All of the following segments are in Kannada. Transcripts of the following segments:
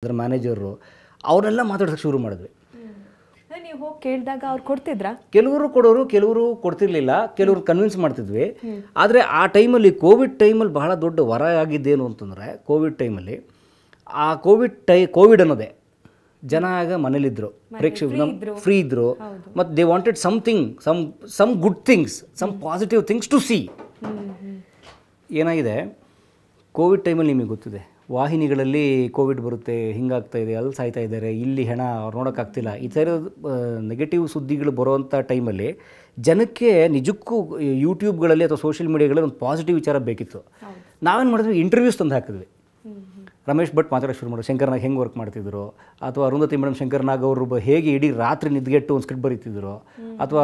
ಅದರ ಮ್ಯಾನೇಜರು ಅವರೆಲ್ಲ ಮಾತಾಡೋಕ್ಕೆ ಶುರು ಮಾಡಿದ್ವಿ. ನೀವು ಹೋಗಿ ಕೇಳಿದಾಗ ಅವ್ರು ಕೊಡ್ತಿದ್ರಾ? ಕೆಲವರು ಕೊಡೋರು, ಕೆಲವರು ಕೊಡ್ತಿರ್ಲಿಲ್ಲ, ಕೆಲವರು ಕನ್ವಿನ್ಸ್ ಮಾಡ್ತಿದ್ವಿ. ಆದರೆ ಆ ಟೈಮಲ್ಲಿ ಕೋವಿಡ್ ಟೈಮಲ್ಲಿ ಬಹಳ ದೊಡ್ಡ ವರ ಆಗಿದ್ದೇನು ಅಂತಂದರೆ, ಕೋವಿಡ್ ಟೈಮಲ್ಲಿ ಆ ಕೋವಿಡ್ ಅನ್ನೋದೇ ಜನ ಆಗ ಮನೇಲಿದ್ದರು, ಪ್ರೇಕ್ಷಕರು ಫ್ರೀ ಇದ್ದರು, ಮತ್ತು they wanted something, some good things, some positive things to see. ಏನಾಗಿದೆ ಕೋವಿಡ್ ಟೈಮಲ್ಲಿ ನಿಮಗೆ ಗೊತ್ತಿದೆ, ವಾಹಿನಿಗಳಲ್ಲಿ ಕೋವಿಡ್ ಬರುತ್ತೆ, ಹಿಂಗಾಗ್ತಾ ಇದೆ, ಅಲ್ಲಿ ಸಾಯ್ತಾ ಇದ್ದಾರೆ, ಇಲ್ಲಿ ಹೆಣ ಅವ್ರು ನೋಡೋಕ್ಕಾಗ್ತಿಲ್ಲ, ಈ ಥರ ನೆಗೆಟಿವ್ ಸುದ್ದಿಗಳು ಬರೋವಂಥ ಟೈಮಲ್ಲಿ ಜನಕ್ಕೆ ನಿಜಕ್ಕೂ ಯೂಟ್ಯೂಬ್ಗಳಲ್ಲಿ ಅಥವಾ ಸೋಷಿಯಲ್ ಮೀಡಿಯಾಗಳಲ್ಲಿ ಒಂದು ಪಾಸಿಟಿವ್ ವಿಚಾರ ಬೇಕಿತ್ತು. ನಾವೇನು ಮಾಡಿದ್ವಿ, ಇಂಟರ್ವ್ಯೂಸ್ ತಂದು ಹಾಕಿದ್ವಿ. ರಮೇಶ್ ಭಟ್ ಮಾತಾಡೋಕ್ಕೆ ಶುರು ಮಾಡೋದು, ಶಂಕರ್ನಾಗ್ ಹೆಂಗೆ ವರ್ಕ್ ಮಾಡ್ತಿದ್ರು, ಅಥವಾ ಅರುಂಧತಿ ಮೇಡಮ್ ಶಂಕರ್ನಾಗ್ ಅವರು ಹೇಗೆ ಇಡೀ ರಾತ್ರಿ ನಿದ್ಗೆಟ್ಟು ಒಂದು ಸ್ಕ್ರಿಪ್ಟ್ ಬರೀತಿದ್ರು, ಅಥವಾ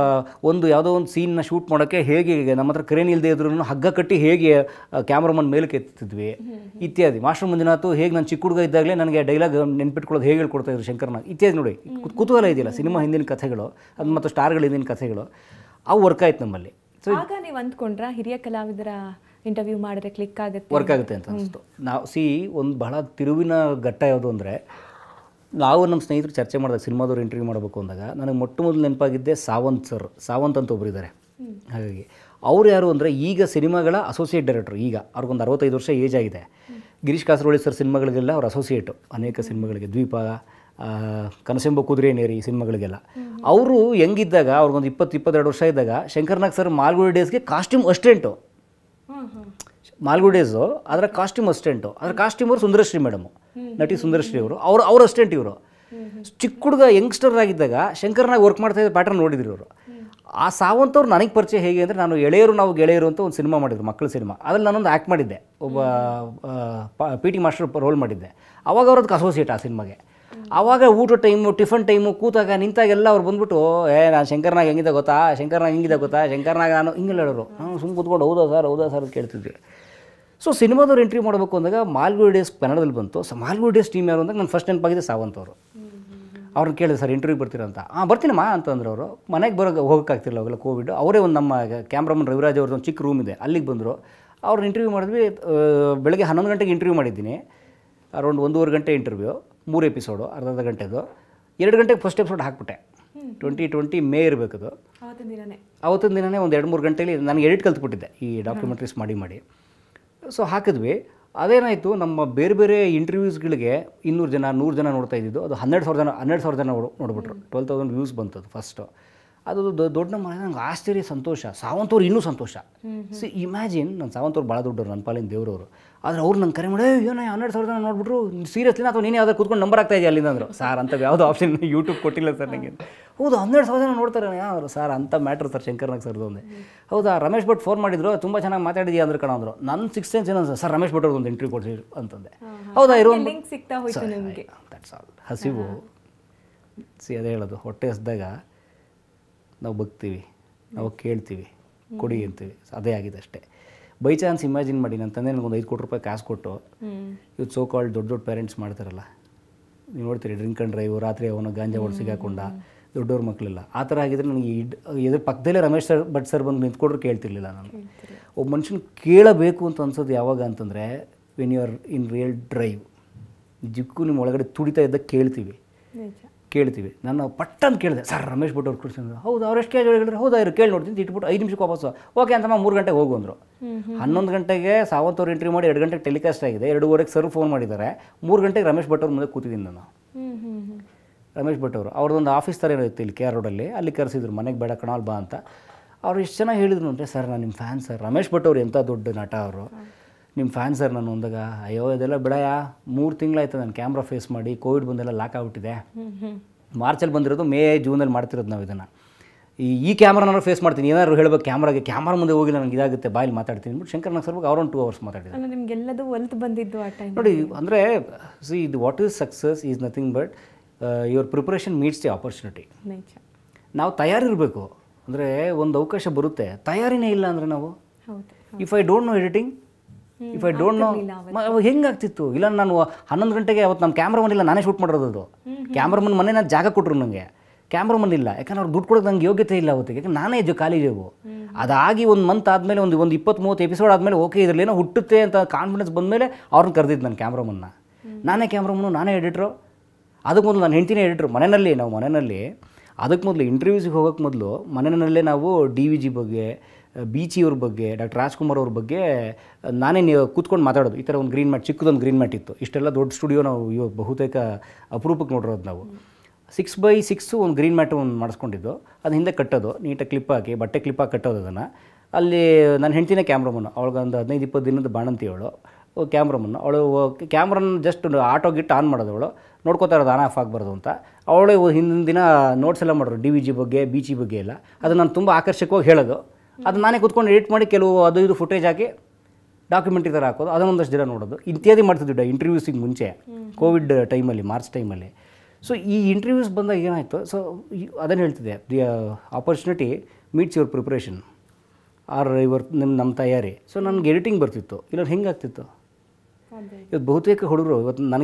ಯಾವುದೋ ಒಂದು ಸೀನ್ನ ಶೂಟ್ ಮಾಡೋಕ್ಕೆ ಹೇಗೆ ನಮ್ಮ ಹತ್ರ ಕ್ರೇನ್ ಇಲ್ಲದೆ ಇದ್ರೂ ಹಗ್ಗ ಕಟ್ಟಿ ಹೇಗೆ ಕ್ಯಾಮ್ರಾಮನ್ ಮೇಲಕ್ಕೆ ಎತ್ತಿದ್ವಿ ಇತ್ಯಾದಿ. ಮಾಸ್ಟರ್ ಮಂಜುನಾಥ್ ಹೇಗೆ ನಾನು ಚಿಕ್ಕ ಹುಡುಗ ಇದ್ದಾಗಲೇ ನನಗೆ ಡೈಲಾಗ್ ನೆನ್ಪಿಟ್ಕೊಳ್ಳೋದು ಹೇಗೆ ಹೇಳ್ಕೊಡ್ತಾಯಿದ್ರು ಶಂಕರ್ನಾಗ್ ಇತ್ಯಾದಿ. ನೋಡಿ ಕುತೂಹಲ ಇದೆಯಲ್ಲ, ಸಿನಿಮಾ ಹಿಂದಿನ ಕಥೆಗಳು ಅದು ಮತ್ತು ಸ್ಟಾರ್ಗಳ ಹಿಂದಿನ ಕಥೆಗಳು ಅವು ವರ್ಕ್ ಆಯ್ತು ನಮ್ಮಲ್ಲಿ. ಸೊ ಆಗ ನೀವು ಅಂದ್ಕೊಂಡ್ರಾ ಹಿರಿಯ ಕಲಾವಿದರ ಇಂಟರ್ವ್ಯೂ ಮಾಡಿದ್ರೆ ಕ್ಲಿಕ್ ಆಗುತ್ತೆ, ವರ್ಕ್ ಆಗುತ್ತೆ ಅಂತ ಅನಿಸ್ತು. ನಾವು ಒಂದು ಬಹಳ ತಿರುವಿನ ಘಟ್ಟ ಯಾವುದು ಅಂದರೆ, ನಾವು ನಮ್ಮ ಸ್ನೇಹಿತರು ಚರ್ಚೆ ಮಾಡಿದಾಗ ಸಿನಿಮಾದವ್ರು ಇಂಟರ್ವ್ಯೂ ಮಾಡಬೇಕು ಅಂದಾಗ ನನಗೆ ಮೊಟ್ಟ ಮೊದಲು ನೆನಪಾಗಿದ್ದೆ ಸಾವಂತ್ ಸರ್. ಸಾವಂತ್ ಅಂತ ಒಬ್ಬರು ಇದ್ದಾರೆ. ಹಾಗಾಗಿ ಅವ್ರು ಯಾರು ಅಂದರೆ, ಈಗ ಸಿನಿಮಾಗಳ ಅಸೋಸಿಯೇಟ್ ಡೈರೆಕ್ಟ್ರು. ಈಗ ಅವ್ರಿಗೊಂದು 65 ವರ್ಷ ಏಜ್ ಆಗಿದೆ. ಗಿರೀಶ್ ಕಾಸರವಳ್ಳಿ ಸರ್ ಸಿನಿಮಾಗಳಿಗೆಲ್ಲ ಅವ್ರು ಅಸೋಸಿಯೇಟು, ಅನೇಕ ಸಿನಿಮಾಗಳಿಗೆ, ದ್ವೀಪ, ಕನಸೆಂಬ ಕುದುರೆ ನೇರಿ ಈ ಸಿನಿಮಾಗಳಿಗೆಲ್ಲ. ಅವರು ಹೆಂಗಿದ್ದಾಗ ಅವ್ರಿಗೊಂದು 20-22 ವರ್ಷ ಇದ್ದಾಗ ಶಂಕರ್ನಾಗ್ ಸರ್ ಮಾಲ್ಗುಡಿ ಡೇಸ್ಗೆ ಕಾಸ್ಟ್ಯೂಮ್ ಅಸ್ಟೆಂಟು. ಮಾಲ್ಗುಡಿ ಡೇಸು ಅದರ ಕಾಸ್ಟ್ಯೂಮ್ ಅಸ್ಟೆಂಟು. ಅದರ ಕಾಸ್ಟ್ಯೂಮ್ ಅವರು ಸುಂದರಶ್ರೀ ಮೇಡಮು, ನಟಿ ಸುಂದರಶ್ರೀ ಅವರು, ಅವ್ರ ಅಸ್ಟೆಂಟ್ ಇವರು. ಚಿಕ್ಕ ಹುಡುಗ ಯಂಗ್ಸ್ಟರ್ ಆಗಿದ್ದಾಗ ಶಂಕರ್ನಾಗ್ ವರ್ಕ್ ಮಾಡ್ತಾ ಇದ್ದ ಪ್ಯಾಟರ್ನ್ ನೋಡಿದ್ರು ಇವರು. ಆ ಸಾವಂತ್ ಅವ್ರು ನನಗೆ ಪರಿಚಯ ಹೇಗೆ ಅಂದರೆ, ನಾನು ನಾವು ಗೆಳೆಯರು ಅಂತ ಒಂದು ಸಿನಿಮಾ ಮಾಡಿದ್ರು, ಮಕ್ಕಳ ಸಿನಿಮಾ. ಅದ್ರಲ್ಲಿ ನಾನೊಂದು ಆ್ಯಕ್ಟ್ ಮಾಡಿದ್ದೆ, ಒಬ್ಬ PT ಮಾಸ್ಟರ್ ರೋಲ್ ಮಾಡಿದ್ದೆ. ಅವಾಗ ಅವ್ರು ಅದಕ್ಕೆ ಅಸೋಸಿಯೇಟ್ ಆ ಸಿನಿಮಾಗೆ. ಆವಾಗ ಊಟ ಟೈಮು, ಟಿಫನ್ ಟೈಮು, ಕೂತಾಗ ನಿಂತಾಗೆಲ್ಲ ಅವ್ರು ಬಂದ್ಬಿಟ್ಟು, ನಾನು ಶಂಕರ್ನಾಗ್ ಹೆಂಗಿದೆ ಗೊತ್ತಾ, ಶಂಕರ್ನಾಗ್ ನಾನು ಹಿಂಗೆಲ್ಲ ಹೇಳೋರು. ನಾನು ಸುಮ್ಮನೆ ಕೂತ್ಕೊಂಡು ಹೌದಾ ಸರ್ ಅಂತ ಕೇಳ್ತಿದ್ವಿ. ಸೊ ಸಿನಿಮಾದವ್ರು ಎಂಟ್ರಿ ಮಾಡಬೇಕು ಅಂದಾಗ ಮಾಲ್ಗುಡಿ ಡೇಸ್ ಕನ್ನಡದಲ್ಲಿ ಬಂತು. ಸೊ ಮಾಲ್ಗುಡಿ ಡೇಸ್ ಟೀಮ್ ಯಾರು ಅಂದಾಗ ನನ್ನ ಫಸ್ಟ್ ನೆನಪಾಗಿದೆ ಸಾವಂತ್ ಅವರು. ಅವ್ರನ್ನ ಕೇಳಿದೆ, ಸರ್ ಇಂಟರ್ವ್ಯೂ ಬರ್ತೀರಾ ಅಂತ. ಬರ್ತೀನಮ್ಮ ಅಂತಂದ್ರೆ ಅವರು. ಮನೆಗೆ ಹೋಗೋಕ್ಕಾಗ್ತಿಲ್ಲ ಅವಾಗೆಲ್ಲ ಕೋವಿಡ್. ಅವರೇ ಒಂದು ನಮ್ಮ ಕ್ಯಾಮ್ರಾಮನ್ ರವಿರಾಜ್ ಅವ್ರದ್ದು ಒಂದು ಚಿಕ್ಕ ರೂಮ್ ಇದೆ, ಅಲ್ಲಿಗೆ ಬಂದರು. ಅವ್ರನ್ನ ಇಂಟರ್ವ್ಯೂ ಮಾಡಿದ್ವಿ. ಬೆಳಗ್ಗೆ 11 ಗಂಟೆಗೆ ಇಂಟರ್ವ್ಯೂ ಮಾಡಿದ್ದೀನಿ. ಅರೌಂಡ್ 1.5 ಗಂಟೆ ಇಂಟರ್ವ್ಯೂ, 3 ಎಪಿಸೋಡು, ಅರ್ಧ ಗಂಟೆದು. 2 ಗಂಟೆಗೆ ಫಸ್ಟ್ ಎಪಿಸೋಡ್ ಹಾಕ್ಬಿಟ್ಟೆ. 2020 ಮೇ ಇರಬೇಕದು. ಅವತ್ತಿನ ದಿನವೇ ಒಂದು 2-3 ಗಂಟೆಯಲ್ಲಿ ನನಗೆ ಎಡಿಟ್ ಕಲ್ತ್ಬಿಟ್ಟಿದ್ದೆ ಈ ಡಾಕ್ಯುಮೆಂಟ್ರೀಸ್ ಮಾಡಿ. ಸೊ ಹಾಕಿದ್ವಿ. ಅದೇನಾಯಿತು, ನಮ್ಮ ಬೇರೆ ಬೇರೆ ಇಂಟರ್ವ್ಯೂಸ್ಗಳಿಗೆ 200 ಜನ 100 ಜನ ನೋಡ್ತಾ ಇದ್ದಿದ್ದು, ಅದು 12,000 ಜನ ನೋಡ್ಬಿಟ್ರು. 12,000 ವ್ಯೂಸ್ ಬಂತದು ಫಸ್ಟು. ಅದು ದೊಡ್ಡ ಮನೆ. ನಂಗೆ ಆಶ್ಚರ್ಯ, ಸಂತೋಷ. ಸಾವಂತ್ ಅವ್ರು ಇನ್ನೂ ಸಂತೋಷ. ಸಿ ಇಮ್ಯಾಜಿನ್, ನನ್ನ ಸಾವಂತ್ ಅವ್ರು ಭಾಳ ದೊಡ್ಡವರು, ನನ್ನ ಪಾಲಿನ ದೇವರವರು. ಆದರೆ ಅವ್ರು ನಂಗೆ ಕರೆ ಮಾಡಿ, ಏನೋ 12,000 ಜನ ನೋಡ್ಬಿಟ್ರು, ಸೀರಿಯಸ್ಲಿನ ಅಥವಾ ನೀನೇ ಯಾವ್ದು ಕೂತ್ಕೊಂಡು ನಂಬರ್ ಆಗ್ತಾ ಇದೆಯಾ ಅಲ್ಲಿಂದ ಅಂದರು. ಸರ್ ಅಂತ ಯಾವುದೋ ಆಪ್ಷನ್ ಯೂಟ್ಯೂಬ್ ಕೊಟ್ಟಿಲ್ಲ ಸರ್ ನನಗೆ. ಹೌದು 12,000 ಜನ ನೋಡ್ತಾರೆ ಯಾರು ಸರ್, ಅಂತ ಮ್ಯಾಟ್ರ್ ಸರ್ ಶಂಕರ್ನಾಗ್ ಸರ್ದು ಒಂದೇ. ಹೌದಾ, ರಮೇಶ್ ಭಟ್ ಫೋನ್ ಮಾಡಿದ್ರು, ತುಂಬ ಚೆನ್ನಾಗಿ ಮಾತಾಡಿದೆಯಾ ಅಂದ್ರೆ ಕಣ ಅಂದರು. ನನ್ನ 6th ಸೆನ್ಸ್ ಏನಂದ್ರೆ, ಸರ್ ರಮೇಶ್ ಭಟ್ ಅವ್ರದ್ದು ಒಂದು ಇಂಟರ್ವ್ಯೂ ಕೊಡ್ತೀವಿ ಅಂತಂದೆ. ಹೌದಾ, ದಟ್ಸ್ ಆಲ್. ಹಸಿವು ಅದೇ ಹೇಳೋದು, ಹೊಟ್ಟೆ ಹಸ್ದಾಗ ನಾವು ಬಗ್ತೀವಿ, ನಾವು ಕೇಳ್ತೀವಿ, ಕೊಡಿ ಅಂತೀವಿ. ಅದೇ ಆಗಿದೆ ಅಷ್ಟೇ. ಬೈ ಚಾನ್ಸ್ ಇಮ್ಯಾಜಿನ್ ಮಾಡಿ, ನನ್ನ ತಂದೆ ನನಗೊಂದು 5 ಕೋಟಿ ರೂಪಾಯಿ ಕಾಸು ಕೊಟ್ಟು, ಇವತ್ತು ಸೋ ಕಾಲ್ಡ್ ದೊಡ್ಡ ಪೇರೆಂಟ್ಸ್ ಮಾಡ್ತಾರಲ್ಲ, ನೀವು ನೋಡ್ತೀರಿ, ಡ್ರಿಂಕ್ ಆ್ಯಂಡ್ ಡ್ರೈವ್, ರಾತ್ರಿ ಅವನು ಗಾಂಜಾ ಹೊಡೆದು ಸಿಗಾಕೊಂಡ ದೊಡ್ಡವ್ರ ಮಕ್ಕಳೆಲ್ಲ. ಆ ಥರ ಆಗಿದ್ರೆ ನನಗೆ ಎದುರು ಪಕ್ಕದಲ್ಲೇ ರಮೇಶ್ ಭಟ್ ಸರ್ ಬಂದು ನಿಂತ್ಕೊಂಡ್ರು ಕೇಳ್ತಿರ್ಲಿಲ್ಲ ನಾನು. ಒಬ್ಬ ಮನುಷ್ಯನ ಕೇಳಬೇಕು ಅಂತ ಅನ್ಸೋದು ಯಾವಾಗ ಅಂತಂದರೆ, when you are in real drive. ನಿಜಕ್ಕೂ ನಿಮ್ಮ ಒಳಗಡೆ ತುಡಿತಾ ಇದ್ದಾಗ ಕೇಳ್ತೀವಿ. ನಾನು ಪಟ್ಟಂತ ಕೇಳಿದೆ, ಸರ್ ರಮೇಶ್ ಭಟ್ ಅವ್ರು ಕೊಡ್ಸಿದ್ರು. ಹೌದು, ಅವ್ರು ಎಷ್ಟು ಕೇಳಿ ಹೇಳಿದ್ರೆ, ಹೌದಾ ಇರು ಕೇಳಿ ನೋಡ್ತೀನಿ ಇಟ್ಬಿಟ್ಟು 5 ನಿಮಿಷಕ್ಕೆ ವಾಪಸ್ಸು. ಓಕೆ ಅಂತಮ್ಮ 3 ಗಂಟೆಗೆ ಹೋಗು ಅಂದರು. 11 ಗಂಟೆಗೆ ಸಾವಂತ್ ಅವ್ರು ಇಂಟರ್ವ್ಯೂ ಮಾಡಿ 2 ಗಂಟೆಗೆ ಟೆಲಿಕಾಸ್ಟ್ ಆಗಿದೆ. 2:15 ಸರ್ ಫೋನ್ ಮಾಡಿದ್ದಾರೆ. 3 ಗಂಟೆಗೆ ರಮೇಶ್ ಭಟ್ ಅವ್ರ ಮುಂದೆ ಕೂತಿದ್ದೀನಿ ನಾನು. ರಮೇಶ್ ಭಟ್ ಅವರು ಅವ್ರದ್ದೊಂದು ಆಫೀಸ್ ಥರ ಇರುತ್ತೆ ಇಲ್ಲಿ KR ರೋಡಲ್ಲಿ, ಅಲ್ಲಿ ಕರೆಸಿದ್ರು. ಮನೆಗೆ ಬೇಡ ಕಣಾಲ್ ಬಾ ಅಂತ. ಅವ್ರು ಎಷ್ಟು ಚೆನ್ನಾಗಿ ಹೇಳಿದ್ರು ಅಂದರೆ, ಸರ್ ನಾನು ನಿಮ್ಮ ಫ್ಯಾನ್ ಸರ್, ರಮೇಶ್ ಭಟ್ ಅವ್ರು ಎಂಥ ದೊಡ್ಡ ನಟ ಅವರು, ನಿಮ್ಮ ಫ್ಯಾನ್ ಸರ್ ನಾನು ಅಂದಾಗ. ಅಯ್ಯೋ ಇದೆಲ್ಲ ಬಿಡಯ್ಯ, 3 ತಿಂಗಳಾಯ್ತು ನಾನು ಕ್ಯಾಮ್ರಾ ಫೇಸ್ ಮಾಡಿ, ಕೋವಿಡ್ ಬಂದೆಲ್ಲ ಲಾಕ್ ಆಗ್ಬಿಟ್ಟಿದೆ. ಮಾರ್ಚಲ್ಲಿ ಬಂದಿರೋದು, ಮೇ ಜೂನಲ್ಲಿ ಮಾಡ್ತಿರೋದು ನಾವು ಇದನ್ನು. ಈ ಕ್ಯಾಮ್ರಾನಾರು ಫೇಸ್ ಮಾಡ್ತೀನಿ, ಏನಾದ್ರು ಹೇಳಬೇಕು ಕ್ಯಾಮ್ರಾ ಮುಂದೆ ಹೋಗಿಲ್ಲ, ನನಗೆ ಇದಾಗುತ್ತೆ, ಬಾಯಲ್ಲಿ ಮಾತಾಡ್ತೀನಿ ಬಟ್ ಶಂಕರ್ನಾಗ್ ಸರ್ ಅವ್ರೊಂದು 2 ಅವರ್ಸ್ ಮಾತಾಡಿದ್ರು. ನಿಮಗೆಲ್ಲದೂ ಒಲ್ತು ಬಂದಿದ್ದು ಆ ಟೈಮ್ ನೋಡಿ. ಅಂದರೆ ಸಿ ಇದು what is success is nothing but your preparation meets the opportunity. ನಾವು ತಯಾರಿರಬೇಕು. ಅಂದರೆ ಒಂದು ಅವಕಾಶ ಬರುತ್ತೆ, ತಯಾರಿನೇ ಇಲ್ಲ ಅಂದರೆ ನಾವು, if I don't know editing, if I don't know ಹೆಂಗಾಗ್ತಿತ್ತು. ಇಲ್ಲ ನಾನು 11 ಗಂಟೆಗೆ ಅವತ್ತು ನಮ್ಮ ಕ್ಯಾಮ್ರಾಮನ್ ಇಲ್ಲ, ನಾನೇ ಶೂಟ್ ಮಾಡಿರೋದು. ಅದು ಕ್ಯಾಮ್ರಾಮನ್ ಮನೆ ನಾನು ಜಾಗ ಕೊಟ್ಟರು ನನಗೆ, ಕ್ಯಾಮ್ರಾಮನ್ ಇಲ್ಲ. ಯಾಕಂದ್ರೆ ಅವ್ರು ದುಡ್ಡು ಕೊಡೋದು ನಂಗೆ ಯೋಗ್ಯತೆ ಇಲ್ಲ ಅವತ್ತಿಗೆ, ಯಾಕಂದ್ರೆ ನಾನೇ ಖಾಲಿ ಜೇಬು. ಅದಾಗಿ 1 ಮಂತ್ ಆದಮೇಲೆ, ಒಂದು 20-30 ಎಪಿಸೋಡ್ ಆದಮೇಲೆ, ಓಕೆ ಇದರಲ್ಲೇನೋ ಹುಟ್ಟುತ್ತೆ ಅಂತ ಕಾನ್ಫಿಡೆನ್ಸ್ ಬಂದಮೇಲೆ ಅವ್ರನ್ನ ಕರೆದಿದ್ದು ನಾನು ಕ್ಯಾಮ್ರಾಮನ್ನ. ನಾನೇ ಕ್ಯಾಮ್ರಾಮನು, ನಾನೇ ಎಡಿಟ್ರು. ಅದಕ್ಕೆ ಮೊದಲು ನನ್ನ ಹೆಂಡ್ತಿನೇ ಎಡಿಟ್ರು ಮನೆಯಲ್ಲಿ. ಅದಕ್ಕೆ ಮೊದಲು ಇಂಟರ್ವ್ಯೂಸಿಗೆ ಹೋಗೋಕ್ಕೆ ಮೊದಲು ಮನೆಯಲ್ಲೇ ನಾವು DVG ಬಗ್ಗೆ, ಬೀಚಿಯವ್ರ ಬಗ್ಗೆ, ಡಾಕ್ಟರ್ ರಾಜ್ಕುಮಾರ್ ಅವ್ರ ಬಗ್ಗೆ ನಾನೇ ಕೂತ್ಕೊಂಡು ಮಾತಾಡೋದು. ಈ ಥರ ಒಂದು ಗ್ರೀನ್ ಮ್ಯಾಟ್, ಚಿಕ್ಕದೊಂದು ಗ್ರೀನ್ ಮ್ಯಾಟ್ ಇತ್ತು. ಇಷ್ಟೆಲ್ಲ ದೊಡ್ಡ ಸ್ಟುಡಿಯೋ ನಾವು ಇವಾಗ ಬಹುತೇಕ ಅಪರೂಪಕ್ಕೆ ನೋಡಿರೋದು ನಾವು. 6x6 ಒಂದು ಗ್ರೀನ್ ಮ್ಯಾಟ್ ಒಂದು ಮಾಡಿಸ್ಕೊಂಡಿದ್ದು, ಅದು ಹಿಂದೆ ಕಟ್ಟೋದು, ನೀಟಾಗಿ ಕ್ಲಿಪ್ ಹಾಕಿ ಬಟ್ಟೆ ಕ್ಲಿಪ್ ಹಾಕಿ ಕಟ್ಟೋದು. ಅದನ್ನು ಅಲ್ಲಿ ನನ್ನ ಹೆಂಡ್ತಿನೇ ಕ್ಯಾಮ್ರಾಮನ್ನು, ಅವಳಿಗೊಂದು 15-20 ದಿನದ ಬಾಣಂತಿ ಅವಳು ಕ್ಯಾಮ್ರಾಮನ್ನು. ಅವಳು ಕ್ಯಾಮ್ರನ್ನ ಜಸ್ಟ್ ಆಟೋ ಗಿಟ್ಟು ಆನ್ ಮಾಡೋದು, ಅವಳು ನೋಡ್ಕೋತಾ ಇರೋದು ಆನ್ ಆಫ್ ಆಗಬಾರ್ದು ಅಂತ. ಅವಳೇ ಹಿಂದಿನ ದಿನ ನೋಟ್ಸ್ ಎಲ್ಲ ಮಾಡೋರು DVG ಬಗ್ಗೆ, ಬೀಚಿ ಬಗ್ಗೆ ಎಲ್ಲ. ಅದು ನಾನು ತುಂಬ ಆಕರ್ಷಕವಾಗಿ ಹೇಳೋದು. ಅದು ನಾನೇ ಕೂತ್ಕೊಂಡು ಎಡಿಟ್ ಮಾಡಿ ಕೆಲವು ಅದು ಇದು ಫುಟೇಜ್ ಹಾಕಿ ಡಾಕ್ಯುಮೆಂಟ್ರಿ ಥರ ಹಾಕೋದು, ಅದನ್ನೊಂದಷ್ಟು ಜನ ನೋಡೋದು ಇತ್ಯಾದಿ ಮಾಡ್ತಿದ್ದೆ ಇಂಟರ್ವ್ಯೂಸಿಗೆ ಮುಂಚೆ, ಕೋವಿಡ್ ಟೈಮಲ್ಲಿ, ಮಾರ್ಚ್ ಟೈಮಲ್ಲಿ. ಸೊ ಈ ಇಂಟರ್ವ್ಯೂಸ್ ಬಂದಾಗ ಏನಾಯಿತು, ಸೊ ಅದನ್ನು ಹೇಳ್ತಿದ್ದೆ, the opportunity meets your preparation or ನಮ್ಮ ತಯಾರಿ. ಸೊ ನನಗೆ ಎಡಿಟಿಂಗ್ ಬರ್ತಿತ್ತು, ಇಲ್ಲ ಹೆಂಗಾಗ್ತಿತ್ತು. ಇವತ್ತು ಬಹುತೇಕ ಹುಡುಗರು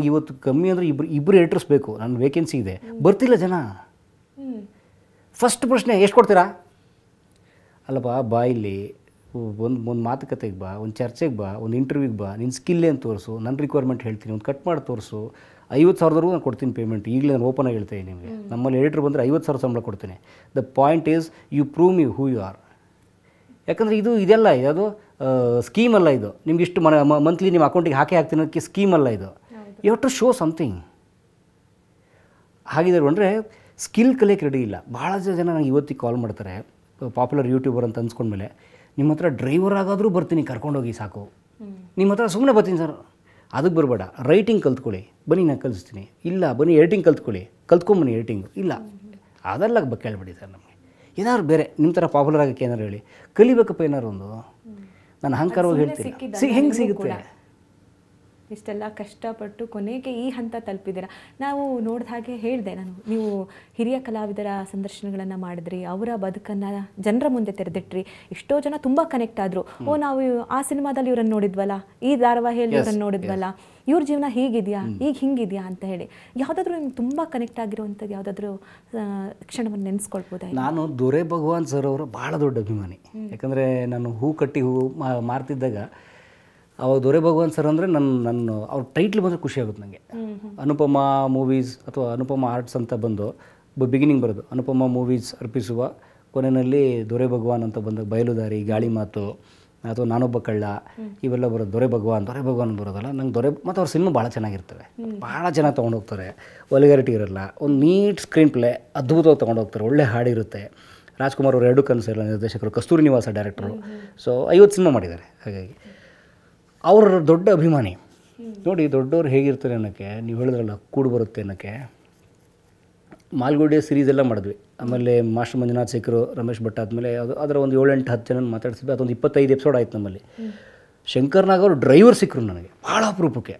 ಇವತ್ತು ಕಮ್ಮಿ ಅಂದರೆ ಇಬ್ಬರು ಎಡಿಟರ್ಸ್ ಬೇಕು, ನನ್ನ ವೇಕೆನ್ಸಿ ಇದೆ, ಬರ್ತಿಲ್ಲ ಜನ. ಫಸ್ಟ್ ಪ್ರಶ್ನೆ ಎಷ್ಟು ಕೊಡ್ತೀರಾ? ಅಲ್ಲಪ್ಪ ಬಾ, ಇಲ್ಲಿ ಒಂದು ಮಾತುಕತೆಗೆ ಬಾ, ಒಂದು ಚರ್ಚೆಗೆ ಬಾ, ಒಂದು ಇಂಟರ್ವ್ಯೂಗೆ ಬಾ, ನಿನ್ನ ಸ್ಕಿಲ್ ಏನು ತೋರಿಸು, ನನ್ನ ರಿಕ್ವೈರ್ಮೆಂಟ್ ಹೇಳ್ತೀನಿ, ಒಂದು ಕಟ್ ಮಾಡಿ ತೋರಿಸು. 50,000 ನಾನು ಕೊಡ್ತೀನಿ ಪೇಮೆಂಟ್. ಈಗಲೇ ನಾನು ಓಪನ್ ಆಗಿ ಹೇಳ್ತೀನಿ ನಿಮಗೆ, ನಮ್ಮಲ್ಲಿ ಎಡಿಟ್ರ್ ಬಂದರೆ 50,000 ಸಂಬಳ ಕೊಡ್ತೀನಿ. The point is you prove me who you are. ಯಾಕಂದರೆ ಇದೆಲ್ಲ ಅದು ಸ್ಕೀಮ್ ಅಲ್ಲ, ಇದು ನಿಮ್ಗೆ ಇಷ್ಟು ಮಂತ್ಲಿ ನಿಮ್ಮ ಅಕೌಂಟಿಗೆ ಹಾಕ್ತೀನಿ ಅದಕ್ಕೆ ಸ್ಕೀಮ್ ಅಲ್ಲ ಇದು. You have to show something. ಹಾಗಿದ್ದಾರೆ ಅಂದರೆ ಸ್ಕಿಲ್ ಕಲಿಯೋಕ್ಕೆ ರೆಡಿ ಇಲ್ಲ. ಭಾಳ ಜನ ನನಗೆ ಇವತ್ತಿಗೆ ಕಾಲ್ ಮಾಡ್ತಾರೆ, ಪಾಪ್ಯುಲರ್ ಯೂಟ್ಯೂಬರ್ ಅಂತ ಅನ್ಸ್ಕೊಂಡ್ಮೇಲೆ, ನಿಮ್ಮ ಹತ್ರ ಡ್ರೈವರ್ ಆಗಾದರೂ ಬರ್ತೀನಿ, ಕರ್ಕೊಂಡೋಗಿ ಸಾಕು. ನಿಮ್ಮ ಹತ್ರ ಸುಮ್ಮನೆ ಬರ್ತೀನಿ ಸರ್, ಅದಕ್ಕೆ ಬರಬೇಡ. ರೈಟಿಂಗ್ ಕಲ್ತ್ಕೊಳ್ಳಿ, ಬನ್ನಿ ನಾನು ಕಲಿಸ್ತೀನಿ. ಇಲ್ಲ ಬನ್ನಿ ಎಡಿಟಿಂಗ್ ಕಲ್ತ್ಕೊಂಬನ್ನಿ ಎಡಿಟಿಂಗು. ಇಲ್ಲ ಅದೆಲ್ಲ ಕೇಳ್ಬೇಡಿ ಸರ್, ನಮಗೆ ಏನಾದ್ರು ಬೇರೆ ನಿಮ್ಮ ಥರ ಪಾಪ್ಯುಲರ್ ಆಗೋಕ್ಕೆ ಏನಾರು ಹೇಳಿ, ಕಲಿಬೇಕಪ್ಪ ಏನಾರು ಒಂದು. ನಾನು ಅಹಂಕಾರವಾಗಿ ಹೇಳ್ತೀನಿ, ಹೆಂಗೆ ಸಿಗುತ್ತೆ? ಇಷ್ಟೆಲ್ಲ ಕಷ್ಟಪಟ್ಟು ಕೊನೆಗೆ ಈ ಹಂತ ತಲುಪಿದ್ದೀರಾ. ನಾವು ನೋಡಿದ ಹಾಗೆ ಹೇಳಿದೆ ನಾನು, ನೀವು ಹಿರಿಯ ಕಲಾವಿದರ ಸಂದರ್ಶನಗಳನ್ನು ಮಾಡಿದ್ರಿ, ಅವರ ಬದುಕನ್ನು ಜನರ ಮುಂದೆ ತೆರೆದಿಟ್ರಿ. ಎಷ್ಟೋ ಜನ ತುಂಬ ಕನೆಕ್ಟ್ ಆದರು. ನಾವು ಆ ಸಿನಿಮಾದಲ್ಲಿ ಇವ್ರನ್ನ ನೋಡಿದ್ವಲ್ಲ, ಈ ಧಾರಾವಾಹಿಯಲ್ಲಿ ಇವ್ರನ್ನ ನೋಡಿದ್ವಲ್ಲ, ಇವ್ರ ಜೀವನ ಹೀಗಿದೆಯಾ, ಈಗ ಹಿಂಗಿದೆಯಾ ಅಂತ ಹೇಳಿ ಯಾವುದಾದ್ರೂ ನಿಮ್ಗೆ ತುಂಬ ಕನೆಕ್ಟ್ ಆಗಿರುವಂಥದ್ದು ಯಾವುದಾದ್ರೂ ಕ್ಷಣವನ್ನು ನೆನೆಸ್ಕೊಳ್ಬೋದಾ? ನಾನು ದೊರೆ ಭಗವಾನ್ ಸರ್ ಅವರ ಭಾಳ ದೊಡ್ಡ ಅಭಿಮಾನಿ. ಯಾಕಂದರೆ ನಾನು ಹೂ ಕಟ್ಟಿ ಮಾರ್ತಿದ್ದಾಗ ಅವಾಗ ದೊರೆ ಭಗವಾನ್ ಸರ್ ಅಂದರೆ ನನ್ನ ಅವ್ರ ಟೈಟ್ಲ್ ಬಂದರೆ ಖುಷಿ ಆಗುತ್ತೆ ನನಗೆ. ಅನುಪಮ ಮೂವೀಸ್ ಅಥವಾ ಅನುಪಮ ಆರ್ಟ್ಸ್ ಅಂತ ಬಂದು ಬಿಗಿನಿಂಗ್ ಬರೋದು, ಅನುಪಮ ಮೂವೀಸ್ ಅರ್ಪಿಸುವ ಕೊನೆಯಲ್ಲಿ ದೊರೆ ಭಗವಾನ್ ಅಂತ ಬಂದು ಬಯಲುದಾರಿ, ಗಾಳಿ ಮಾತು ಅಥವಾ ನಾನೊಬ್ಬ ಕಳ್ಳ ಇವೆಲ್ಲ ಬರೋದು. ದೊರೆ ಭಗವಾನ್ ಬರೋದಲ್ಲ ನಂಗೆ ಮತ್ತು ಅವ್ರ ಸಿನಿಮಾ ಭಾಳ ಚೆನ್ನಾಗಿರ್ತವೆ, ಭಾಳ ಚೆನ್ನಾಗಿ ತೊಗೊಂಡೋಗ್ತಾರೆ, ವಲ್ಗಾರಿಟಿ ಇರೋಲ್ಲ, ಒಂದು ನೀಟ್ ಸ್ಕ್ರೀನ್ ಪ್ಲೇ ಅದ್ಭುತವಾಗಿ ತೊಗೊಂಡೋಗ್ತಾರೆ, ಒಳ್ಳೆ ಹಾಡಿರುತ್ತೆ. ರಾಜ್ಕುಮಾರ್ ಅವರು 2 ಕನಸು ಎಲ್ಲ ನಿರ್ದೇಶಕರು, ಕಸ್ತೂರಿ ನಿವಾಸ ಡೈರೆಕ್ಟರು. ಸೊ 50 ಸಿನಿಮಾ ಮಾಡಿದ್ದಾರೆ. ಹಾಗಾಗಿ ಅವ್ರ ದೊಡ್ಡ ಅಭಿಮಾನಿ. ನೋಡಿ ದೊಡ್ಡವ್ರು ಹೇಗಿರ್ತಾರೆ ಅನ್ನೋಕ್ಕೆ, ನೀವು ಹೇಳಿದ್ರಲ್ಲ ಕೂಡು ಬರುತ್ತೆ ಅನ್ನೋಕ್ಕೆ, ಮಾಲ್ಗುಡಿ ಸೀರೀಸ್ ಎಲ್ಲ ಮಾಡಿದ್ವಿ. ಆಮೇಲೆ ಮಾಸ್ಟರ್ ಮಂಜುನಾಥ್ ಶೇಖರು, ರಮೇಶ್ ಭಟ್ ಆದಮೇಲೆ ಅದರ ಒಂದು 7-8-10 ಜನ ಮಾತಾಡ್ಸಿದ್ವಿ. ಅದೊಂದು 25 ಎಪಿಸೋಡ್ ಆಯ್ತು ನಮ್ಮಲ್ಲಿ. ಶಂಕರ್ನಾಗ್ ಅವರು ಡ್ರೈವರ್ ಸಿಕ್ಕರು ನನಗೆ ಭಾಳ ಅಪರೂಪಕ್ಕೆ.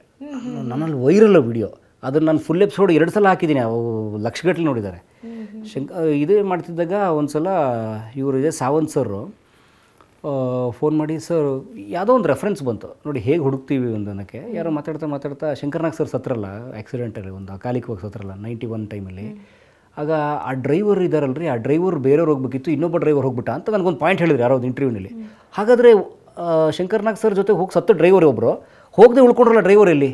ನನ್ನಲ್ಲಿ ವೈರಲ್ ವಿಡಿಯೋ, ಅದನ್ನು ನಾನು ಫುಲ್ ಎಪಿಸೋಡ್ 2 ಸಲ ಹಾಕಿದ್ದೀನಿ, ಅವು ಲಕ್ಷಗಟ್ಟಲೆ ನೋಡಿದ್ದಾರೆ. ಇದೇ ಮಾಡ್ತಿದ್ದಾಗ ಒಂದು ಸಲ ಇವರು ಇದೆ ಸಾವಂತ್ ಸರ್ ಫೋನ್ ಮಾಡಿ, ಸರ್ ಯಾವುದೋ ಒಂದು ರೆಫರೆನ್ಸ್ ಬಂತು ನೋಡಿ ಹೇಗೆ ಹುಡುಕ್ತೀವಿ ಅನ್ನೋಕ್ಕೆ. ಯಾರೋ ಮಾತಾಡ್ತಾ ಶಂಕರ್ನಾಗ್ ಸರ್ ಸತ್ರಲ್ಲ ಆ್ಯಕ್ಸಿಡೆಂಟಲ್ಲಿ, ಒಂದು ಅಕಾಲಿಕವಾಗಿ ಸತ್ರಲ್ಲ 91 ಟೈಮಲ್ಲಿ. ಆಗ ಆ ಡ್ರೈವರ್ ಇದ್ದಾರಲ್ರಿ, ಆ ಡ್ರೈವರ್ ಬೇರೆಯವ್ರು ಹೋಗ್ಬೇಕಿತ್ತು, ಇನ್ನೊಬ್ಬ ಡ್ರೈವರ್ ಹೋಗ್ಬಿಟ್ಟ ಅಂತ ನನಗೊಂದು ಪಾಯಿಂಟ್ ಹೇಳಿದ್ರು ಯಾರೋ ಒಂದು ಇಂಟರ್ವ್ಯೂನಲ್ಲಿ. ಹಾಗಾದರೆ ಶಂಕರ್ನಾಗ್ ಸರ್ ಜೊತೆ ಹೋಗಿ ಸತ್ತ ಡ್ರೈವರ್ ಒಬ್ಬರು, ಹೋಗದೆ ಉಳ್ಕೊಂಡ್ರಲ್ಲ ಡ್ರೈವರ್ ಎಲ್ಲಿ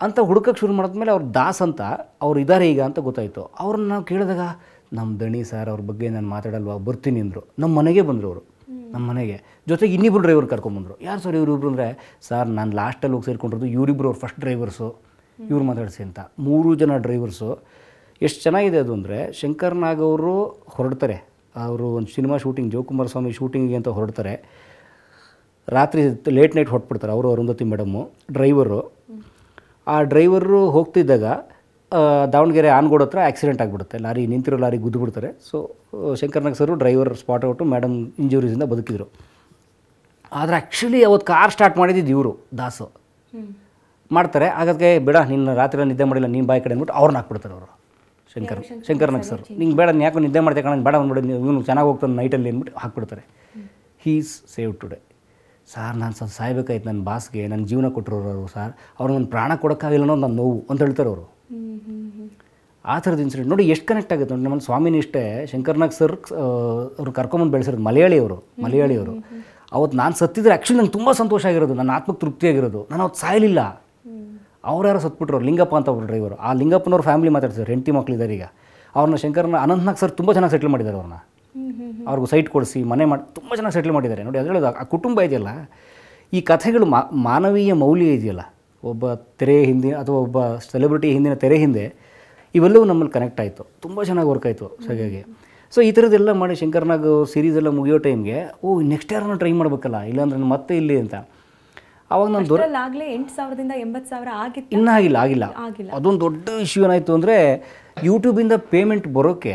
ಅಂತ ಹುಡುಕಕ್ಕೆ ಶುರು ಮಾಡಿದ್ಮೇಲೆ ಅವ್ರು ದಾಸ್ ಅಂತ ಅವ್ರು ಇದ್ದಾರೆ ಈಗ ಅಂತ ಗೊತ್ತಾಯಿತು. ಅವ್ರನ್ನ ನಾವು ಕೇಳಿದಾಗ, ನಮ್ಮ ದಣಿ ಸರ್ ಅವ್ರ ಬಗ್ಗೆ ನಾನು ಮಾತಾಡಲ್ವಾ, ಬರ್ತೀನಿ ಅಂದರು. ನಮ್ಮ ಮನೆಗೆ ಬಂದರು ಅವರು, ನಮ್ಮ ಮನೆಗೆ. ಜೊತೆಗೆ ಇನ್ನಿಬ್ಬರು ಡ್ರೈವರ್ ಕರ್ಕೊಂಬಂದರು. ಯಾರು ಸರ್ ಇವರಿಬ್ರು ಅಂದರೆ, ಸರ್ ನಾನು ಲಾಸ್ಟಲ್ಲಿ ಹೋಗಿ ಸೇರಿಕೊಂಡಿರೋದು ಇವರಿಬ್ಬರು, ಅವ್ರು ಫಸ್ಟ್ ಡ್ರೈವರ್ಸು, ಇವ್ರು ಮಾತಾಡಿಸಿ ಅಂತ. 3 ಜನ ಡ್ರೈವರ್ಸು. ಎಷ್ಟು ಚೆನ್ನಾಗಿದೆ ಅದು ಅಂದರೆ, ಶಂಕರ್ನಾಗ್ ಅವರು ಹೊರಡ್ತಾರೆ, ಅವರು ಒಂದು ಸಿನಿಮಾ ಶೂಟಿಂಗ್, ಜೋಕುಮಾರ್ ಸ್ವಾಮಿ ಶೂಟಿಂಗಿಗೆ ಅಂತ ಹೊರಡ್ತಾರೆ. ರಾತ್ರಿ ಲೇಟ್ ನೈಟ್ ಹೊರಟ್ಬಿಡ್ತಾರೆ ಅವರು, ಅರುಂಧತಿ ಮೇಡಮ್ಮು ಡ್ರೈವರು. ಆ ಡ್ರೈವರು ಹೋಗ್ತಿದ್ದಾಗ ದಾವಣಗೆರೆ ಆನ್ಗೋಡ್ ಹತ್ರ ಆಕ್ಸಿಡೆಂಟ್ ಆಗಿಬಿಡುತ್ತೆ, ನಿಂತಿರೋ ಲಾರಿ ಗುದ್ದು ಬಿಡ್ತಾರೆ. ಸೊ ಶಂಕರ್ನಾಗ್ ಸರು ಡ್ರೈವರ್ ಸ್ಪಾಟ್ ಔಟು, ಮೇಡಮ್ ಇಂಜುರೀಸಿಂದ ಬದುಕಿದ್ರು. ಆದರೆ ಆ್ಯಕ್ಚುಲಿ ಅವತ್ತು ಕಾರ್ ಸ್ಟಾರ್ಟ್ ಮಾಡಿದ್ದು ಇವರು ದಾಸು ಮಾಡ್ತಾರೆ. ಹಾಗಾಗಿ ಬೇಡ ನಿನ್ನ ರಾತ್ರಿ ನಿದ್ದೆ ಮಾಡಿಲ್ಲ, ನೀನು ಬಾಯಿ ಕಡೆ ಅಂದ್ಬಿಟ್ಟು ಅವ್ರನ್ನ ಹಾಕ್ಬಿಡ್ತಾರೆ ಅವರು. ಶಂಕರ್ನಾಗ್ ಸರ್ ನಿಂಗೆ ಬೇಡ, ನೀನು ಯಾಕೋ ನಿದ್ದೆ ಮಾಡ್ತೇವೆ ಕಣ, ಬೇಡ ಅಂದ್ಬಿಡಿ, ಇವನು ಚೆನ್ನಾಗಿ ಹೋಗ್ತಾನೆ ನೈಟಲ್ಲಿ ಅಂದ್ಬಿಟ್ಟು ಹಾಕ್ಬಿಡ್ತಾರೆ. He's save today. ಸಾರ್ ನಾನು ಸ್ವಲ್ಪ ಸಾಯ್ಬೇಕಾಯ್ತು, ನನ್ನ ಬಾಸ್ಗೆ ನನ್ನ ಜೀವನ ಕೊಟ್ಟರು ಸರ್, ಅವ್ರು ನನ್ನ ಪ್ರಾಣ ಕೊಡೋಕ್ಕಾಗಿಲ್ಲ ಅನ್ನೋದು ನನ್ನ ನೋವು ಅಂತ ಹೇಳ್ತಾರೆ ಅವರು. ಆ ಥರದ ಇನ್ಸಿಡೆಂಟ್ ನೋಡಿ ಎಷ್ಟು ಕನೆಕ್ಟ್ ಆಗುತ್ತೆ ನೋಡಿ. ನಮ್ಮ ಸ್ವಾಮಿನ ಇಷ್ಟೇ ಶಂಕರ್ನಾಗ್ ಸರ್ ಅವರು ಕರ್ಕೊಂಬಂದು ಬೆಳೆಸಿರೋದು, ಮಲಯಾಳಿಯವರು. ಅವತ್ತು ನಾನು ಸತ್ತಿದ್ರೆ ಆ್ಯಕ್ಚುಲಿ ನಂಗೆ ತುಂಬ ಸಂತೋಷ ಆಗಿರೋದು, ನನ್ನ ಆತ್ಮಕ್ಕೆ ತೃಪ್ತಿಯಾಗಿರೋದು. ನಾನು ಅವತ್ತು ಸಾಯಲಿಲ್ಲ, ಅವ್ರು ಯಾರೋ ಸತ್ಬಿಟ್ರು, ಲಿಂಗಪ್ಪ ಅಂತ ಒಬ್ಬರು ಡ್ರೈವರು. ಆ ಲಿಂಗಪ್ಪನವ್ರ ಫ್ಯಾಮಿಲಿ ಮಾತಾಡ್ತಿದ್ದಾರೆ, ಹೆಂಡತಿ ಮಕ್ಕಳಿದ್ದಾರೆ ಈಗ. ಅವ್ರನ್ನ ಶಂಕರ್ನ ಅನಂತನಾಗ್ ಸರ್ ತುಂಬ ಚೆನ್ನಾಗಿ ಸೆಟ್ಲ್ ಮಾಡಿದ್ದಾರೆ ಅವ್ರನ್ನ. ಅವ್ರಿಗೂ ಸೈಟ್ ಕೊಡಿಸಿ ಮನೆ ಮಾಡಿ ತುಂಬ ಚೆನ್ನಾಗಿ ಸೆಟ್ಲ್ ಮಾಡಿದ್ದಾರೆ. ನೋಡಿ ಅದು ಹೇಳೋದು, ಆ ಕುಟುಂಬ ಇದೆಯಲ್ಲ, ಈ ಕಥೆಗಳು ಮಾನವೀಯ ಮೌಲ್ಯ ಇದೆಯಲ್ಲ, ಒಬ್ಬ ತೆರೆ ಹಿಂದೆ ಅಥವಾ ಒಬ್ಬ ಸೆಲೆಬ್ರಿಟಿ ಹಿಂದಿನ ತೆರೆ ಹಿಂದೆ ಇವೆಲ್ಲವೂ ನಮ್ಮಲ್ಲಿ ಕನೆಕ್ಟ್ ಆಯಿತು, ತುಂಬ ಚೆನ್ನಾಗಿ ವರ್ಕ್ ಆಯಿತು. ಹಾಗಾಗಿ ಸೊ ಈ ಥರದ್ದೆಲ್ಲ ಮಾಡಿ ಶಂಕರ್ನಾಗ್ ಸೀರೀಸ್ ಎಲ್ಲ ಮುಗಿಯೋ ಟೈಮ್ಗೆ ನೆಕ್ಸ್ಟ್ ಯಾರನ್ನ ಟ್ರೈ ಮಾಡಬೇಕಲ್ಲ, ಇಲ್ಲಾಂದ್ರೆ ಮತ್ತೆ ಇಲ್ಲಿ ಅಂತ. ಆವಾಗ ನಾನು ಆಗಲೇ 8,000ದಿಂದ 80,000 ಆಗಿತ್ತು. ಇನ್ನೂ ಆಗಿಲ್ಲ. ಅದೊಂದು ದೊಡ್ಡ ಇಶ್ಯೂ ಏನಾಯಿತು ಅಂದರೆ, ಯೂಟ್ಯೂಬಿಂದ ಪೇಮೆಂಟ್ ಬರೋಕ್ಕೆ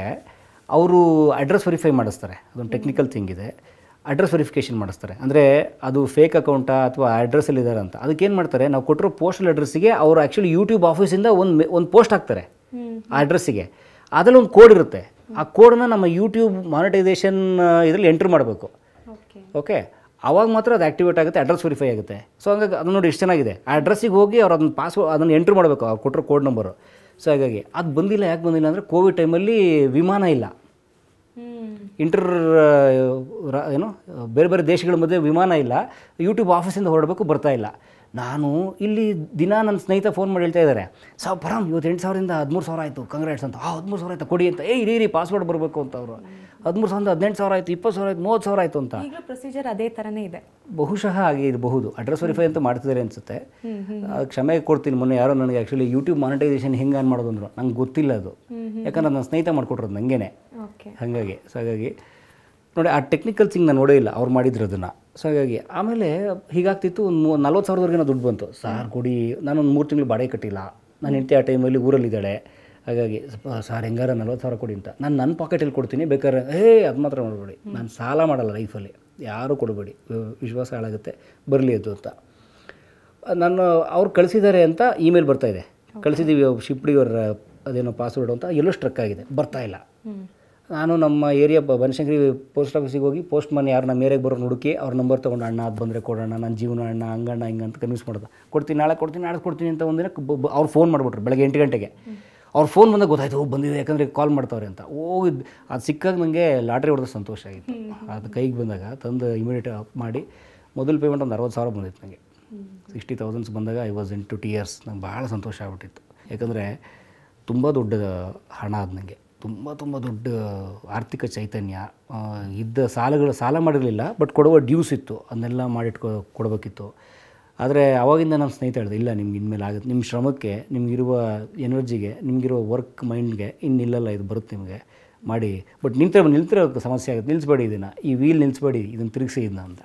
ಅವರು ಅಡ್ರೆಸ್ ವೆರಿಫೈ ಮಾಡಿಸ್ತಾರೆ. ಅದೊಂದು ಟೆಕ್ನಿಕಲ್ ಥಿಂಗ್ ಇದೆ. ಅಡ್ರೆಸ್ ವೆರಿಫಿಕೇಷನ್ ಮಾಡಿಸ್ತಾರೆ. ಅಂದರೆ ಅದು ಫೇಕ್ ಅಕೌಂಟಾ ಅಥವಾ ಅಡ್ರೆಸ್ಸಲ್ಲಿದ್ದಾರೆ ಅಂತ. ಅದಕ್ಕೇನು ಮಾಡ್ತಾರೆ, ನಾವು ಕೊಟ್ಟಿರೋ ಪೋಸ್ಟಲ್ ಅಡ್ರೆಸ್ಸಿಗೆ ಅವರು ಆ್ಯಕ್ಚುಲಿ ಯೂಟ್ಯೂಬ್ ಆಫೀಸಿಂದ ಒಂದು ಪೋಸ್ಟ್ ಹಾಕ್ತಾರೆ ಆ ಅಡ್ರೆಸ್ಸಿಗೆ. ಅದರಲ್ಲಿ ಒಂದು ಕೋಡ್ ಇರುತ್ತೆ. ಆ ಕೋಡನ್ನ ನಮ್ಮ ಯೂಟ್ಯೂಬ್ ಮಾನಿಟೈಸೇಷನ್ ಇದರಲ್ಲಿ ಎಂಟ್ರ್ ಮಾಡಬೇಕು. ಓಕೆ, ಆವಾಗ ಮಾತ್ರ ಅದು ಆ್ಯಕ್ಟಿವೇಟ್ ಆಗುತ್ತೆ, ಅಡ್ರೆಸ್ ವೆರಿಫೈ ಆಗುತ್ತೆ. ಸೊ ಹಂಗಾಗಿ ಅದು ನೋಡಿ ಎಷ್ಟು ಚೆನ್ನಾಗಿದೆ. ಆ ಅಡ್ರೆಸ್ಸಿಗೆ ಹೋಗಿ ಅವ್ರು ಅದನ್ನು ಅದನ್ನು ಎಂಟ್ರ್ ಮಾಡಬೇಕು, ಅವ್ರು ಕೊಟ್ಟರು ಕೋಡ್ ನಂಬರು. ಸೊ ಹಾಗಾಗಿ ಅದು ಬಂದಿಲ್ಲ. ಯಾಕೆ ಬಂದಿಲ್ಲ ಅಂದರೆ, ಕೋವಿಡ್ ಟೈಮಲ್ಲಿ ವಿಮಾನ ಇಲ್ಲ, ಏನು ಬೇರೆ ಬೇರೆ ದೇಶಗಳ ಮಧ್ಯೆ ವಿಮಾನ ಇಲ್ಲ, ಯೂಟ್ಯೂಬ್ ಆಫೀಸಿಂದ ಹೊರಡಬೇಕು, ಬರ್ತಾ ಇಲ್ಲ. ನಾನು ಇಲ್ಲಿ ದಿನ ನನ್ನ ಸ್ನೇಹಿತ ಫೋನ್ ಮಾಡಿ ಹೇಳ್ತಾ ಇದ್ದಾರೆ, ಪರಮ್ ಇವತ್ತು 8,000ದಿಂದ 13,000 ಆಯಿತು, ಕಂಗ್ರಾಟ್ಸ್ ಅಂತ. 13,000 ಆಯಿತು ಕೊಡಿ ಅಂತ. ಇರೀ ಪಾಸ್ವರ್ಡ್ ಬರಬೇಕು ಅಂತ. ಅವರು 13,000ದಿಂದ 18,000 ಆಯಿತು, 20,000 ಆಯಿತು, 30,000 ಆಯಿತು ಅಂತ. ಈಗ ಪ್ರೊಸೀಜರ್ ಅದೇ ಥರನೇ ಇದೆ. ಬಹುಶಃ ಹಾಗೆ ಇರಬಹುದು. ಅಡ್ರೆಸ್ ವೆರಿಫೈ ಅಂತ ಮಾಡ್ತಿದ್ದಾರೆ ಅನಿಸುತ್ತೆ. ಕ್ಷಮೆ ಕೊಡ್ತೀನಿ. ಮೊನ್ನೆ ಯಾರೋ ನನಗೆ ಆ್ಯಕ್ಚುಲಿ ಯೂಟ್ಯೂಬ್ ಮಾನಿಟೈಸೇಷನ್ ಹೆಂಗೆ ಆನ್ ಮಾಡೋದು ಅಂದರು. ನಂಗೆ ಗೊತ್ತಿಲ್ಲ ಅದು, ಯಾಕಂದ್ರೆ ನನ್ನ ಸ್ನೇಹಿತ ಮಾಡಿಕೊಟ್ರದು ನನಗೇನೆ. ಹಾಗಾಗಿ ನೋಡಿ, ಆ ಟೆಕ್ನಿಕಲ್ ಥಿಂಗ್ ನಾನು ನೋಡೇ ಇಲ್ಲ, ಅವ್ರು ಮಾಡಿದ್ರು ಅದನ್ನು. ಸೊ ಹಾಗಾಗಿ ಆಮೇಲೆ ಹೀಗಾಗ್ತಿತ್ತು. ಒಂದು 40,000ವರೆಗೆ ದುಡ್ಡು ಬಂತು. ಸಾರ್ ಕೊಡಿ, ನಾನೊಂದು 3 ತಿಂಗಳು ಬಾಡಿಗೆ ಕಟ್ಟಿಲ್ಲ, ನಾನು ಹೆಂಡತಿ ಆ ಟೈಮಲ್ಲಿ ಊರಲ್ಲಿದ್ದಾಳೆ. ಹಾಗಾಗಿ ಸಾರ್ ಹೆಂಗಾರ 40,000 ಕೊಡಿ ಅಂತ. ನಾನು ನನ್ನ ಪಾಕೆಟಲ್ಲಿ ಕೊಡ್ತೀನಿ, ಬೇಕಾದ್ರೆ ಅದು ಮಾತ್ರ ಮಾಡಬೇಡಿ, ನಾನು ಸಾಲ ಮಾಡಲ್ಲ ಲೈಫಲ್ಲಿ, ಯಾರೂ ಕೊಡಬೇಡಿ, ವಿಶ್ವಾಸ ಹಾಳಾಗುತ್ತೆ, ಬರಲಿ ಅದು ಅಂತ. ನಾನು ಅವ್ರು ಕಳಿಸಿದ್ದಾರೆ ಅಂತ ಇಮೇಲ್ ಬರ್ತಾಯಿದೆ, ಕಳಿಸಿದ್ದೀವಿ ಶಿಪ್ಡಿ ಅವರ ಅದೇನೋ ಪಾಸ್ವರ್ಡ್ ಅಂತ, ಎಲ್ಲೋ ಸ್ಟ್ರಕ್ ಆಗಿದೆ, ಬರ್ತಾಯಿಲ್ಲ. ನಾನು ನಮ್ಮ ಏರಿಯಾ ಬನಶಂಕರಿ ಪೋಸ್ಟ್ ಆಫೀಸಿಗೆ ಹೋಗಿ ಪೋಸ್ಟ್ ಮನ್ ಯಾರು ನಮ್ಮ ಏರಿಯಾಗೆ ಬರೋರು ಹುಡುಕಿ ಅವ್ರ ನಂಬರ್ ತೊಗೊಂಡು, ಅಣ್ಣ ಅದು ಬಂದರೆ ಕೊಡೋಣ, ನನ್ನ ಜೀವನ ಅಣ್ಣ, ಹಂಗಣ್ಣ ಹಿಂಗಂತ ಕನ್ವಿನ್ಸ್ ಮಾಡೋದು. ಕೊಡ್ತೀನಿ, ನಾಳೆ ಕೊಡ್ತೀನಿ ಅಂತ ಒಂದಿನ ಅವ್ರು ಫೋನ್ ಮಾಡಿಬಿಟ್ರು ಬೆಳಗ್ಗೆ 8 ಗಂಟೆಗೆ. ಅವ್ರ ಫೋನ್ ಬಂದಾಗ ಗೊತ್ತಾಯ್ತು, ಬಂದಿದೆ, ಯಾಕಂದರೆ ಕಾಲ್ ಮಾಡ್ತಾವ್ರೆ ಅಂತ. ಅದು ಸಿಕ್ಕಾಗ ನನಗೆ ಲಾಟ್ರಿ ಹೊಡೆದ ಸಂತೋಷ ಆಗಿತ್ತು. ಅದು ಕೈಗೆ ಬಂದಾಗ ತಂದು ಇಮಿಡಿಯೇಟ್ ಅಪ್ ಮಾಡಿ, ಮೊದಲು ಪೇಮೆಂಟ್ ಒಂದು 60,000 ಬಂದಿತ್ತು ನನಗೆ. 60,000 ಬಂದಾಗ I was in to tears. ನಂಗೆ ಭಾಳ ಸಂತೋಷ ಆಗ್ಬಿಟ್ಟಿತ್ತು. ಯಾಕಂದರೆ ತುಂಬ ದೊಡ್ಡ ಹಣ ಅದು ನನಗೆ, ತುಂಬ ದೊಡ್ಡ ಆರ್ಥಿಕ ಚೈತನ್ಯ ಇದ್ದ. ಸಾಲ ಮಾಡಿರಲಿಲ್ಲ, ಬಟ್ ಕೊಡುವ ಡ್ಯೂಸ್ ಇತ್ತು, ಅದನ್ನೆಲ್ಲ ಕೊಡಬೇಕಿತ್ತು. ಆದರೆ ಆವಾಗಿಂದ ನಮ್ಮ ಸ್ನೇಹಿತ ಹೇಳಿದೆ, ಇಲ್ಲ ನಿಮ್ಗೆ ಇನ್ಮೇಲೆ ಆಗುತ್ತೆ, ನಿಮ್ಮ ಶ್ರಮಕ್ಕೆ, ನಿಮಗಿರುವ ಎನರ್ಜಿಗೆ, ನಿಮಗಿರುವ ವರ್ಕ್ ಮೈಂಡ್ಗೆ ಇನ್ನಿಲ್ಲಲ್ಲ, ಇದು ಬರುತ್ತೆ ನಿಮಗೆ ಮಾಡಿ. ಬಟ್ ನಿಲ್ತಿರೋ ಸಮಸ್ಯೆ ಆಗುತ್ತೆ, ನಿಲ್ಲಿಸ್ಬೇಡಿ ಇದನ್ನು, ಈ ವೀಲ್ ನಿಲ್ಲಿಸ್ಬೇಡಿ, ಇದನ್ನು ತಿರುಗಿಸಿ ಇದನ್ನ ಅಂತ.